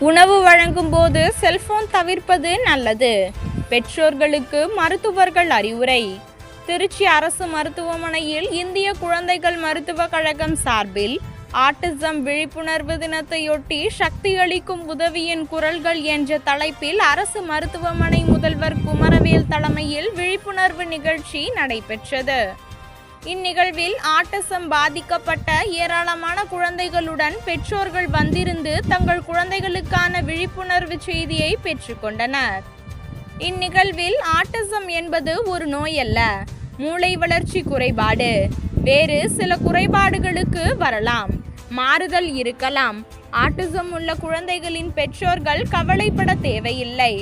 உணவு வழங்கும் போது செல்போன் தவிர்ப்பது நல்லது. பெற்றோர்களுக்கு மருத்துவர்கள் அறிவுரை. திருச்சி அரசு மருத்துவமனையில் இந்திய குழந்தைகள் மருத்துவக் கழகம் சார்பில் ஆட்டிசம் விழிப்புணர்வு தினத்தையொட்டி சக்தி அளிக்கும் உதவியின் குரல்கள் என்ற தலைப்பில் அரசு மருத்துவமனை முதல்வர் குமரவேல் தலைமையில் விழிப்புணர்வு நிகழ்ச்சி நடைபெற்றது. இந்நிகழ்வில் ஆட்டிசம் பாதிக்கப்பட்ட ஏராளமான குழந்தைகளுடன் பெற்றோர்கள் வந்திருந்து தங்கள் குழந்தைகளுக்கான விழிப்புணர்வு செய்தியை பெற்றுக்கொண்டனர். இந்நிகழ்வில் ஆட்டிசம் என்பது ஒரு நோய் அல்ல, மூளை வளர்ச்சி குறைபாடு. வேறு சில குறைபாடுகளுக்கு வரலாம், மாறுதல் இருக்கலாம். ஆட்டிசம் உள்ள குழந்தைகளின் பெற்றோர்கள் கவலைப்பட தேவையில்லை.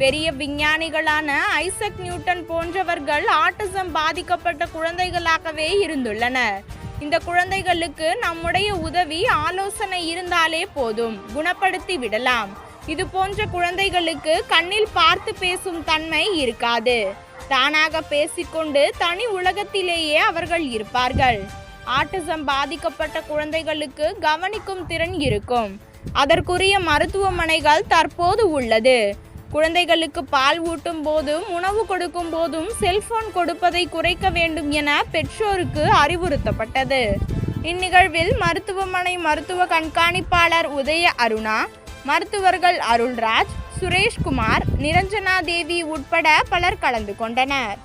பெரிய விஞ்ஞானிகளான ஐசக் நியூட்டன் போன்றவர்கள் ஆட்டிசம் பாதிக்கப்பட்ட குழந்தைகளாகவே இருந்துள்ளனர். இந்த குழந்தைகளுக்கு நம்முடைய உதவி ஆலோசனை இருந்தாலே போதும், குணப்படுத்தி விடலாம். இது போன்ற குழந்தைகளுக்கு கண்ணில் பார்த்து பேசும் தன்மை இருக்காது. தானாக பேசிக்கொண்டு தனி உலகத்திலேயே அவர்கள் இருப்பார்கள். ஆட்டிசம் பாதிக்கப்பட்ட குழந்தைகளுக்கு கவனிக்கும் திறன் இருக்கும். அதற்குரிய மருத்துவமனைகள் தற்போது உள்ளது. குழந்தைகளுக்கு பால் ஊட்டும் போதும் உணவு கொடுக்கும் போதும் செல்போன் கொடுப்பதை குறைக்க வேண்டும் என பெற்றோருக்கு அறிவுறுத்தப்பட்டது. இந்நிகழ்வில் மருத்துவமனை மருத்துவ கண்காணிப்பாளர் உதய அருணா, மருத்துவர்கள் அருள்ராஜ், சுரேஷ்குமார், நிரஞ்சனா தேவி உட்பட பலர் கலந்து கொண்டனர்.